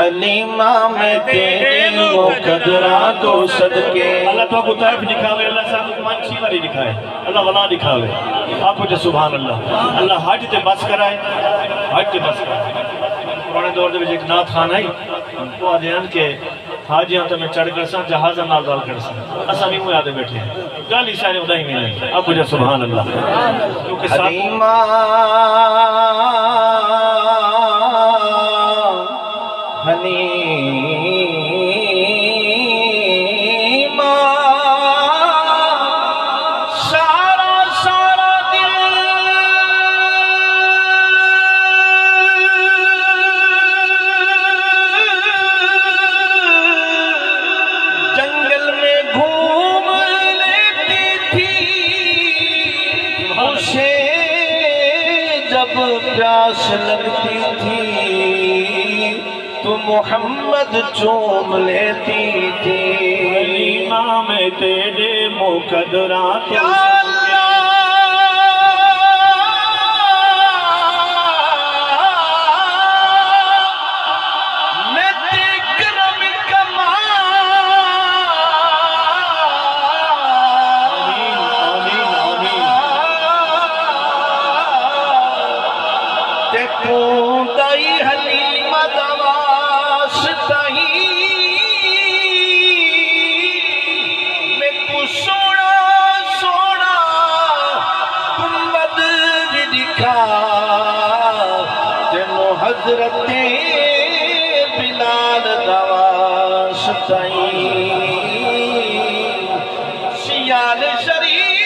حلیمہ میں تیرے مقدرہ تو صدقے اللہ تو کو طائف دکھاوے اللہ صاحب کو منشی والی دکھائے اللہ ولا دکھاوے آپ کو جو سبحان اللہ اللہ حج تے بس کرائے حج تے بس کرائے پرانے دور دے وچ ایک نعت خان آئی وہ آدھیان کے حاجیاں تو میں چڑھ کر ساں جہازہ نال دال کر ساں اساں بھی وہ یادے بیٹھے ہیں گالی سارے ادھا ہی ملے آپ کو جو سبحان اللہ کیونکہ حلیمہ حلیمہ سارا سارا دل جنگل میں گھوم لیتی تھی اسے جب پیاس لگتی تھی تو محمد چوم لیتی تھی حلیمہ میں تیرے مقدرہ تو یا اللہ میں کرم کما تے کوندائی حلیمہ دواستائی میں کو سونا سونا گنبد دکھا تینو حضرت بلال دواستائی سیال شریف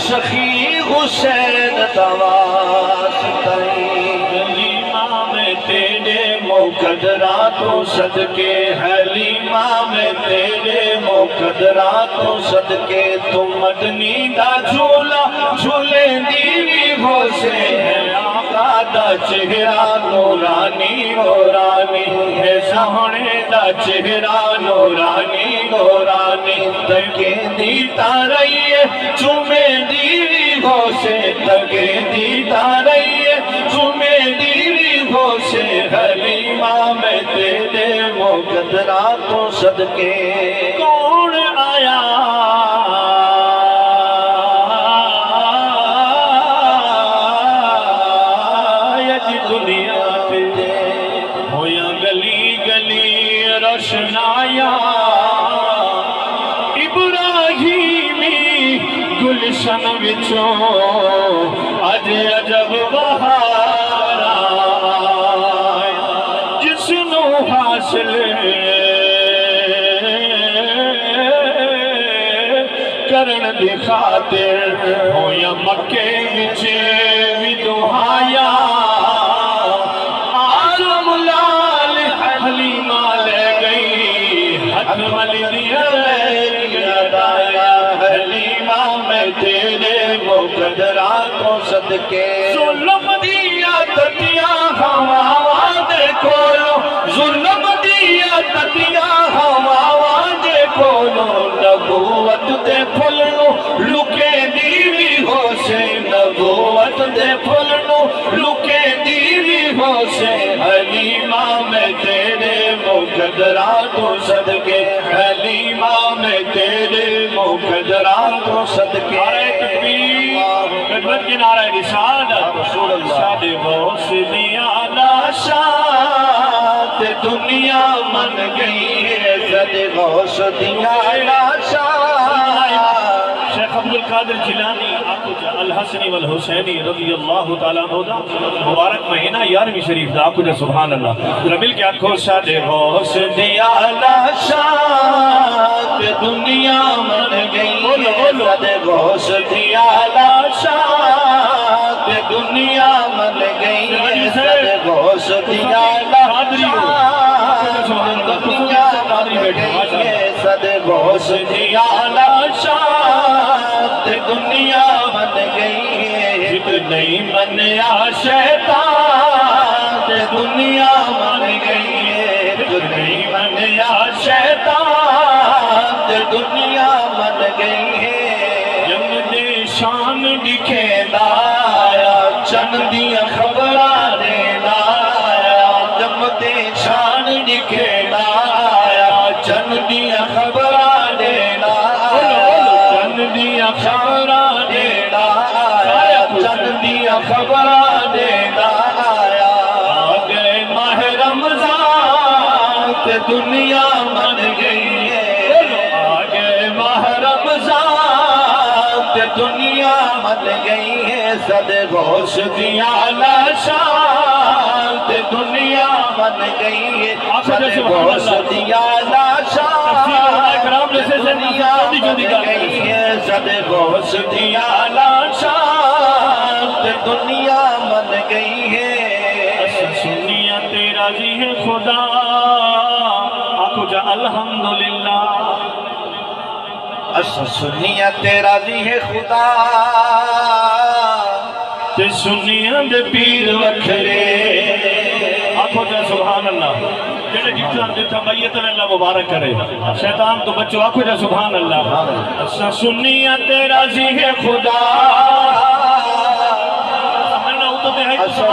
سخی حسین دواستائی حلیمہ میں تیرے مقدرہ تو صدقے حلیمہ میں تیرے مقدرہ تو صدقے تم مدنی دا جھولا جھولے دیوی ہو سے ہے آقا دا چہرہ نورانی نورانی ہے سہنے دا چہرہ نورانی نورانی تکے دیتا رہیے چومے دیوی ہو سے تکے دیتا رہیے چومے دیوی ہو سے حلیمہ میں تیرے مقدرہ تو صدقے کون آیا دنیا پہ ہویا گلی گلی روشنایا ابراہیمی گلشن وچوں اج عجب بہار آئے جس نو حاصل کرن دی خاطر ہویا مکے وچ وی دہایا حلیمہ میں تیرے مقدرہ تو صدقے ظلم دیا تتیاں ہواواں دے کولو ظلم دیا تتیاں ہواواں دے کولو نبوت دے پھلنو لکے دیوی ہو سے نبوت دے پھلنو لکے دیوی ہو سے حلیمہ میں تیرے مقدرہ تو صدقے حلیمہ میں تیرے مقدرہ تو صدقے نعرہ تکبیر خدمت کی نعرہ رسالت ارشاد غوث دیا ناشات دنیا من گئی ہے زد غوث دیا ناشات شیخ عبدالقادر جیلانی الحسنی والحسینی رضی اللہ تعالیٰ عنہ مبارک مہینہ 11ویں شریف دا آپ کو سبحان اللہ ذرا مل کے آنکھوں شاد غوث دیا لاشات دنیا من گئی صد غوث دیا لاشات دنیا من گئی ہے صد غوث دیا لاشات دنیا من گئی ہے صد غوث دیا لاشات دنیا من گئی ہے نہیں منیا شیطان دنیا من گئی ہے نہیں منیا شیطان دنیا من گئی ہے جم دے شان دکھے لایا چند دیا خبراں دے لایا جم دے شان دکھے لایا چند دیا خبراں دے لایا چند دیا خبراں دے لایا چند دیا خبراں دے لایا آگئے ماہ رمضان تے دنیا من گئی ہے آگئے ماہ رمضان تے دنیا من گئی ہے صد غوث دیا لاشان تے دنیا من گئی ہے صد غوث دیا لاشان دنیا من گئی ہے صد غوث دیا لاشان تے دنیا من گئی ہے سنیا تیرا جی ہے خدا آکو جا الحمدللہ سنیا تیرا جی ہے خدا تے سنیا دے پیر وکھرے آکو جا سبحان اللہ جنہیں جتا میت اللہ مبارک کرے شیطان تو بچو آکو جا سبحان اللہ سنیا تیرا جی ہے خدا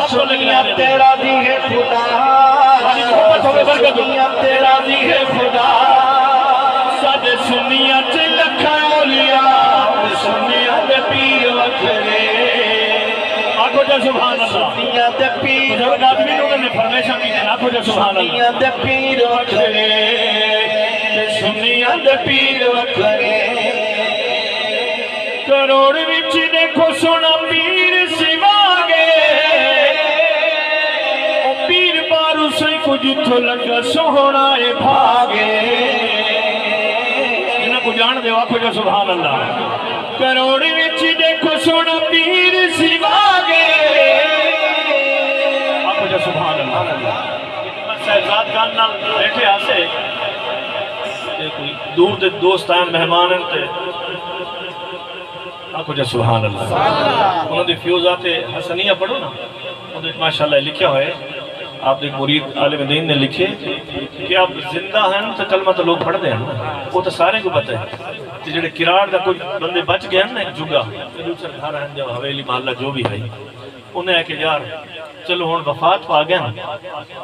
سنیا تیرا دی ہے خدا سنیا تیرا دی ہے خدا سد سنیا لکھا اولیاء سنیا دے پیر وکھرے آکھو جا سبحان اللہ سنیا دے پیر سنیا دے پیر وکھرے سنیا دے پیر وکھرے کروڑ وچ دیکھو سونا پیر سوا کو جتھو لگا سوہنا اے بھاگے جنہاں کو جان دے واکھو جو سبحان اللہ کروڑی وچی دیکھو سونا پیر سواگے واکھو جو سبحان اللہ صاحبزاد خان نال بیٹھے آسے کوئی دور دے دوست آئین مہمان ہیں واکھو جو سبحان اللہ انہوں نے فیوزات حسنیہ پڑھو نا انہوں نے ماشاءاللہ لکھیا ہوئے آپ ایک مرید عالم دین نے لکھے کہ آپ زندہ ہیں تو کلمہ تو لوگ پڑھ دیں وہ تو سارے کو پتہ ہے جڑے کراڑ دا کوئی بندے بچ گئے ہیں نا ایک جگہ دوسرے گھر ہیں جو حویلی محلہ جو بھی ہے انہیں ہے کہ یار چلو ہون وفات پا گئے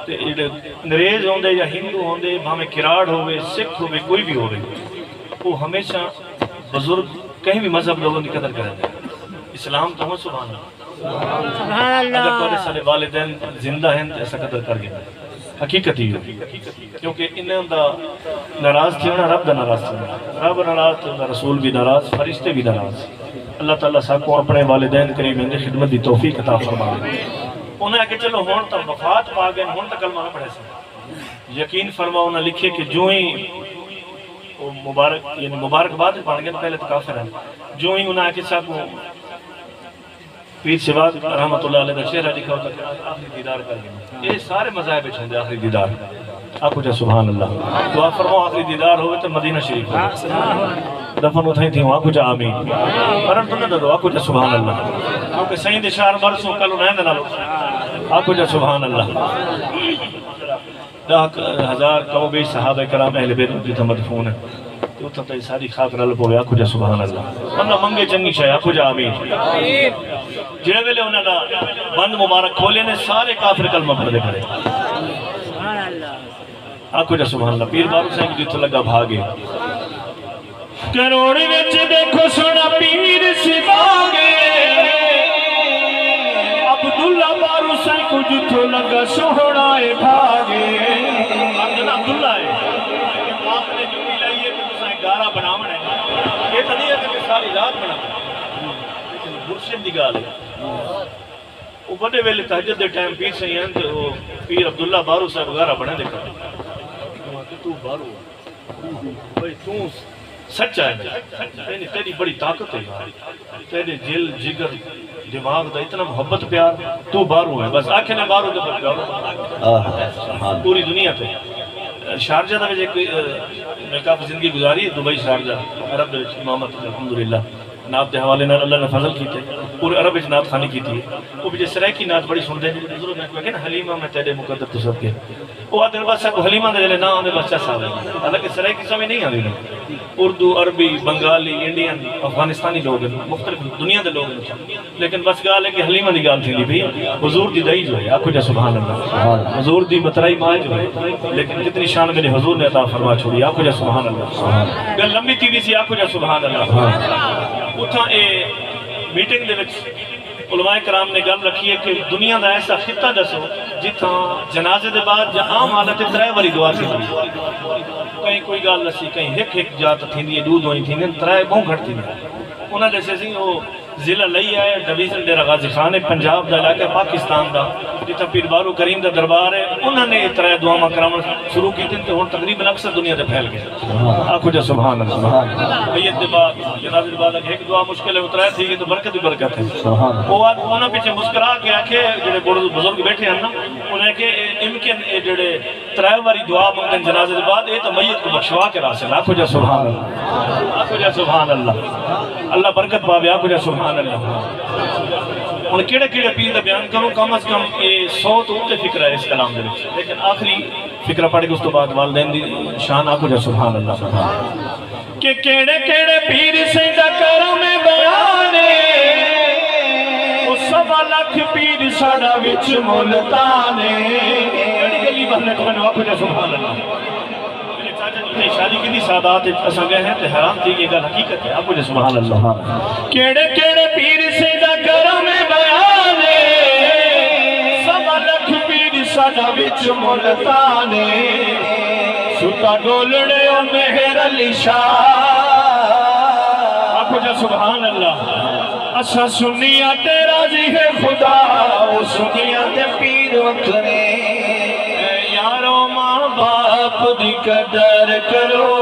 تو انگریز ہوندے یا ہندو ہوندے ہمیں کراڑ ہوئے سکھ ہوئے کوئی بھی ہوئے وہ ہمیشہ بزرگ کہیں بھی مذہب لوگوں کی قدر کریں اسلام تو ہوں سبحان اللہ اگر توڑے سارے والدین زندہ ہیں تو ایسا قدر کر گئے حقیقت ہی ہو کیونکہ انہیں دا ناراض تھی ہونا رب دا ناراض تھی ہونا رب ناراض تھی ہونا رسول بھی ناراض فرشتے بھی ناراض اللہ تعالیٰ صاحب کو اپنے والدین کریم اندے خدمت دی توفیق عطا فرما دے انہیں ہے کہ چلو ہون تا وفات پا گئے ہون تا کلمہ نہ پڑھے سکتے یقین فرما انہیں لکھے کہ جو ہی مبارک بات پڑھ گئے پہلے تو کافر ہیں جو ہی انہیں ہے کہ صاحب پیر سواد رحمت اللہ علیہ دا شہرہ لکھا ہوتا کہ آخری دیدار کر گئے یہ سارے مذاہب چھندے آخری دیدار آپ کو جا سبحان اللہ دعا فرمو آخری دیدار ہوئے تو مدینہ شریف ہوئے دفن اتھائی تھی ہوں آپ کو جا آمین مرن تو نہ دو آپ کو جا سبحان اللہ کیونکہ سین دشار مرسوں کل انہیں دنا لو آپ کو جا سبحان اللہ 10,000 کم بیش صحابہ کرام اہل بیت جتا مدفون ہے تو اتھا تا ساری خاک رل پوے آپ کو جا سبحان اللہ انہا منگے چنگی شاہ آپ کو جا آمین جڑے ویلے انہاں دا بند مبارک کھولے نے سارے کافر کلمہ پڑھ دے کرے آپ کو جا سبحان اللہ پیر بارو سائیں کی جتو لگا بھاگے کروڑی وچ دیکھو سونا پیر سواگے عبداللہ بارو سائیں کو جتو لگا سونا بھاگے عبداللہ ہے آپ نے جو بھی لائیے کہ سائیں گارہ بناوڑ ہے یہ تو نہیں ہے کہ ساری رات بنا مرشد دی گال ہے وہ بڑے ویلے تہجد دے ٹائم پیر سے ہیں تو پیر عبداللہ بارو صاحب گارہ بنے دیکھا تو بارو بھائی تو سچا ہے تیری بڑی طاقت ہے یار، تیرے دل جگر دماغ دا اتنا محبت پیار، تو بارو ہے بس آنکھیں نے بارو دے پر پیار پوری دنیا تے۔ شارجہ دا وجہ میں کافی زندگی گزاری دبئی شارجہ عرب دے امامت الحمدللہ نات دے حوالے نال اللہ نے فضل کیتے پورے عرب وچ نات خانی کیتی ہے۔ وہ بھی جس کی نات بڑی سن دے ضرور میں کہا نا حلیمہ میں تیرے مقدر تو سب کے وہ آدھے بس صاحب حلیمہ دے جلے نا آنے بچہ صاحب ہے، حالانکہ سرائے کی سمجھ نہیں آنے اردو عربی بنگالی انڈین افغانستانی لوگ ہیں مختلف دنیا دے لوگ ہیں، لیکن بس گال ہے کہ حلیمہ دی گال تھی بھی حضور دی دائی جو ہے آکھو جا سبحان اللہ، حضور دی بترائی ماں جو ہے، لیکن کتنی شان میرے حضور نے عطا فرما چھوڑی آکھو جا سبحان اللہ۔ گل لمبی تھی بھی سی آکھو جا سبحان اللہ۔ اتھا اے میٹنگ دے وچ علماء کرام نے گل رکھی ہے کہ دنیا دا ایسا خطہ دسو جتھاں جنازے دے بعد یا عام حالت ترے واری دعا تھی کہیں کوئی گل نسی کہیں ایک جات تھیندی ہے دو دوئیں تھیندی ترے بہت گھٹ تھیندی انہاں دے سے سی وہ ضلع لئی آئے ڈویژن ڈیرہ غازی خان پنجاب دا علاقہ پاکستان دا جتھا پیر بارو کریم دا دربار ہے انہاں نے ترے دعاواں کرامن شروع کی تھیں تو ہن تقریباً اکثر دنیا تے پھیل گئے آکھو جا سبحان اللہ۔ میت دے بعد جنازے دے بعد ایک دعا مشکل ہے اترائے تھی کہ تو برکت ہی برکت ہے۔ وہ انہاں پیچھے مسکرا کے آکھے جڑے بزرگ بیٹھے ہیں نا انہیں کہ امکن جڑے ترے واری دعا منگن جنازے دے بعد اے تو میت کو بخشوا کے راسل آکھو جا سبحان اللہ، آکھو جا سبحان اللہ، اللہ برکت پاوے آکھو جا سبحان اللہ۔ ان کیڑے کیڑے پیر دا بیان کروں کم از کم یہ 100 تو اونتے فکر ہے اس کلام دے وچ، لیکن آخری فکرہ پڑھ کے اس تو بعد والدین دی شان آکھو جا سبحان اللہ۔ کہ کیڑے کیڑے پیر سیدہ کرم بیانے او سوا لکھ پیر ساڑا وچ ملتانے کیڑی گلی بہنے کھنو آکھو جا سبحان اللہ۔ شادی کی تھی سادات اساں گئے ہیں تو حیران تھی یہ گل حقیقت ہے آپو جے سبحان اللہ۔ کیڑے کیڑے پیر سیدہ کرم بیانے سوا لکھ پیر ساڈا وچ ملتانے ستا ڈولڑے او مہر علی شاہ آپو جے سبحان اللہ۔ اسا سنیا تے راضی ہے خدا او سنیا تے پیر وکھرے یارو ماں باپ دی قدر کرو